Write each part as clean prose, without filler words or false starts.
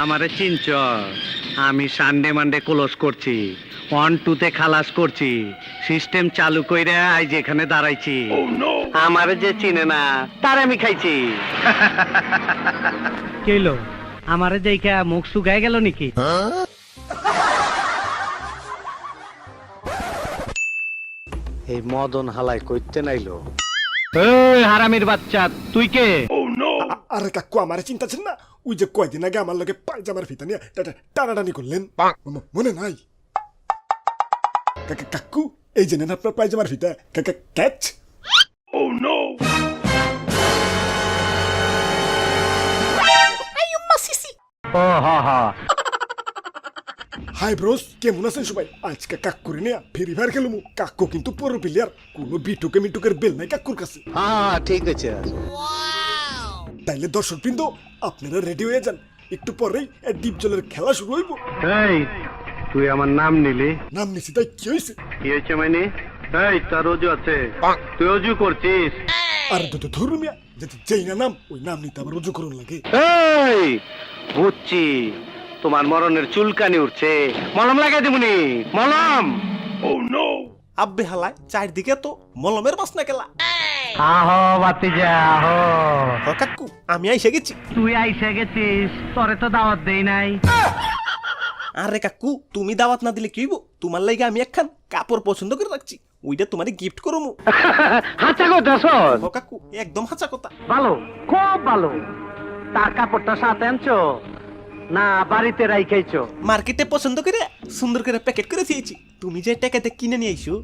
আমারে চিনচ? আমি Sunday Monday close করছি, 1-2 খালাস করছি, সিস্টেম চালু কইরা আজ এখানে দাঁড়াইছি। আমারে যে চিনে না তার আমি খাইছি। কইলো আমারে দেখা মুখ শুকায় গেল নাকি? এই মদন হালাই কইতে নাইলো। এই হারামির বাচ্চা, তুই কে? আরে কাকু আমার চিন্তাছেন না, ওই যে কয়দিন আগে আমার লগে পায়জামার ফিতা নিয়ে টানাটানি করলেন, মনে নাই? কাকু এই যে নেন আপনার পায়জামার ফিতা, ক্যাচ। ও হা হা। হাই ব্রোস, কেমন আছেন সবাই? আজকে কাকুরে নিয়ে ফ্রি ফায়ার খেলুম। কাকু কিন্তু পুরো প্লেয়ার, কোনো বিটুকে মিটুকের বেল নাই কাকুর কাছে। হ্যাঁ ঠিক আছে। তাইলে দর্শক বৃন্দ আপনারা রেডি হয়ে যান, একটু পরেই ডিপ জলের খেলা শুরু হইব। এই তুই আমার নাম নিলি? নাম নিছি তাই কি হয়েছে? কি হয়েছে মানে? এই তার অজু আছে, তুই অজু করছিস? আর তো ধরুন মিয়া, যদি যেই না নাম ওই নাম নিতে আবার রুজু করুন লাগে। এই বুঝছি, তোমার মরণের চুলকানি উঠছে, মলম লাগাই দিবনি। মলম। আব্বে হালায় চারদিকে তো মলমের বাসনা কেলা। আহো বাতিজা আহো। হ কাকু আমি আইসে গেছি। তুই আইসা গেছিস, তোরে তো দাওয়াত দেই নাই। আরে কাকু তুমি দাওয়াত না দিলে কি হইব? তোমার লাগে আমি একখান কাপড় পছন্দ করে রাখছি, ওইটা তোমারে গিফট করমু। হাঁচা কথা শোন। হ কাকু একদম হাঁচা কথা। ভালো, খুব ভালো। তার কাপড়টা সাথে আনছো না বাড়িতে রাইখাইছো? মার্কেটে পছন্দ করে সুন্দর করে প্যাকেট করে দিয়েছি, তুমি যে টাকাতে কিনে নিয়ে আইছো।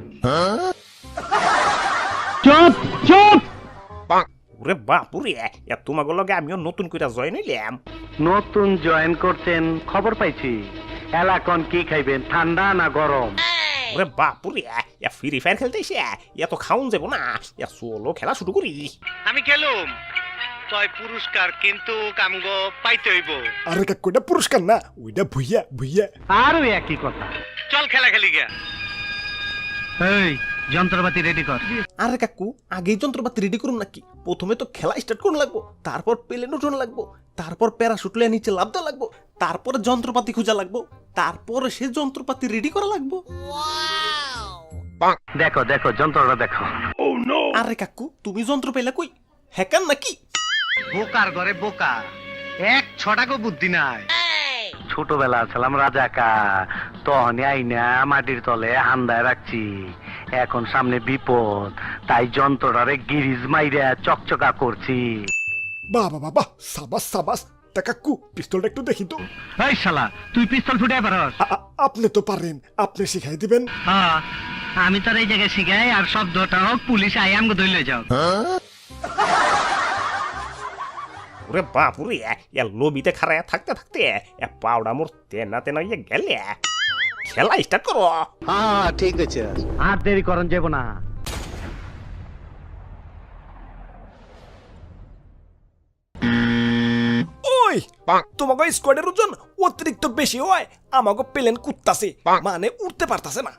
চুপ চুপ। ওরে বাপুরে, তোমাকে লগে আমিও নতুন করে জয়েন হইলাম। নতুন জয়েন করছেন খবর পাইছি। এলাকন কি খাইবেন, ঠান্ডা না গরম? ওরে বাপুরে, ফ্রি ফায়ার খেলতে এসে এত খাউন যাবো না, চলো খেলা শুরু করি। আমি খেলুম, তয় পুরস্কার কিন্তু কামগো পাইতে হইব। আরে কাকু এটা পুরস্কার না, ওইটা ভুইয়া ভুইয়া। আরো একই কথা, চল খেলা খেলি গা। এই যন্ত্রপাতি রেডি কর। আরে কাকু আগেই যন্ত্রপাতি রেডি করুন নাকি? প্রথমে তো খেলা স্টার্ট করুন লাগবো, তারপর প্লেন উঠুন লাগবো, তারপর প্যারাশুট লিয়ে নিচে লাফ দেওয়া লাগবো, তারপরে যন্ত্রপাতি খোঁজা লাগবো, তারপরে সে যন্ত্রপাতি রেডি করা লাগবো। দেখো দেখো যন্ত্রটা দেখো। আরে কাকু তুমি যন্ত্র পেলে কই? হ্যাকার নাকি? বোকার ঘরে বোকা, এক ছটাকো বুদ্ধি নাই। ছোটবেলা ছিলাম রাজাকা, তখনই আইনা মাটির তলে হান্দায় রাখছি। এখন সামনে বিপদ, তাই যন্ত্রটারে গিরিজ মাইরা চকচকা করছি। বাবা বাবা, সাবাস সাবাস। তা কাকু পিস্তলটা একটু দেখি তো। এই শালা, তুই পিস্তল ফুটাই পারস? আপনি তো পারেন, আপনি শিখাই দিবেন। হ্যাঁ, আমি তোর এই জায়গায় শিখাই, আর শব্দটা হোক পুলিশ আই আমগো ধইলে যাও। ওরে বাপুরে, লবিতে খারায় থাকতে থাকতে পাউডা মোর তেনা তেনা ইয়ে গেলে। খেলা স্টার্ট করো। হ্যাঁ ঠিক আছে, আর দেরি করন যাব না। ওই তোমাকে স্কোয়াডের ওজন অতিরিক্ত বেশি হয়, আমাকে প্লেন কুত্তাছে, মানে উঠতে পারতাছে না।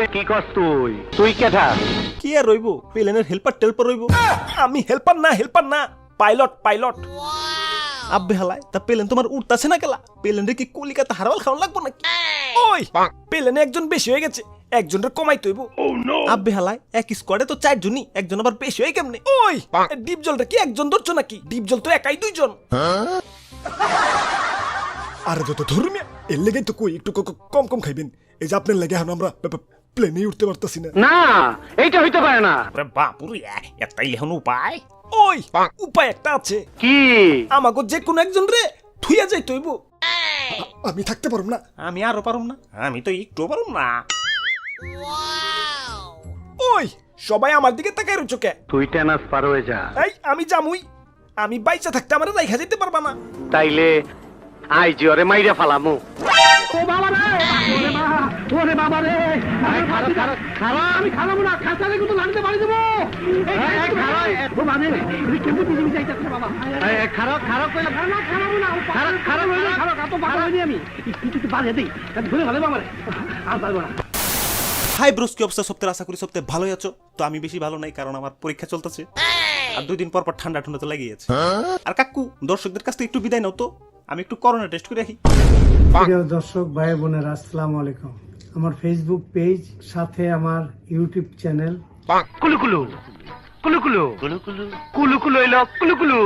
এই কি করছ তুই? তুই কেঠা? কি আর রইব, প্লেনের হেল্পার টেল্পার রইব। আমি হেল্পার না, পাইলট পাইলট। আব্বে হালায় তা প্লেন তোমার উঠতাছে না কেলা? প্লেনের কি কলিকাতা হারওয়াল খাওয়া লাগবো নাকি? ওই প্লেনে একজন বেশি হয়ে গেছে, একজনের কমাই তৈব। আব্বে হালায় এক স্কোয়াডে তো 4 জনই, একজন আবার বেশি হয় কেমনে? ওই ডিপ জলটা কি একজন ধরছো নাকি? ডিপ জল তো একাই 2 জন। আরে তো ধরুন এর লেগে তো কই একটু কম কম খাইবেন। এই যে আপনার লেগে এখন আমরা প্লেনে উঠতে পারতাছি না। না এইটা হইতে পারে না। ওরে বাপুরে, এটাই এখন উপায়। ওই উপায় একটা আছে। কি? আমাকে যে কোনো একজন রে থুইয়া যাই তৈব। আমি থাকতে পারব না। আমি আরো পারুম না, আমি তো একটু পারুম না। ওই সবাই আমার দিকে তাকায় রুচো কে? তুই টেনাস পার হয়ে যা। এই আমি জামুই, আমি বাইচা থাকতে আমার রাইখা যেতে পারবা না। তাইলে আই জিওরে মাইরা ফালামু। ও বাবা রে, ওরে বাবা রে, খারাপ আমি খারাপ না, খাসারে কিন্তু লাগতে পারি দেব। এই খারাপ ও মানে কিন্তু বিজলি যাইতাছে বাবা। এই খারাপ কইলা খারাপ না, খারাপ এত বাবা হইনি আমি কিছু বাড়িয়ে দেই, ধরে ভালো বাবা রে, আর পারবো না। হাই ব্রোস, কি অবস্থা? সপ্তাহে আশা করি সপ্তাহে ভালোই আছো। তো আমি বেশি ভালো নাই, কারণ আমার পরীক্ষা চলতেছে, আর 2 দিন পর পর ঠান্ডা তো লেগেই আছে। আর কাকু দর্শকদের কাছ থেকে একটু বিদায় নাও তো, আমি একটু করোনা টেস্ট করে রাখি। প্রিয় দর্শক ভাই বোনেরা, আসসালামু আলাইকুম। আমার ফেসবুক পেজ, সাথে আমার ইউটিউব চ্যানেল কুলু কুলু কুলু কুলু কুলু কুলু কুলু কুলু এলো কুলু কুলু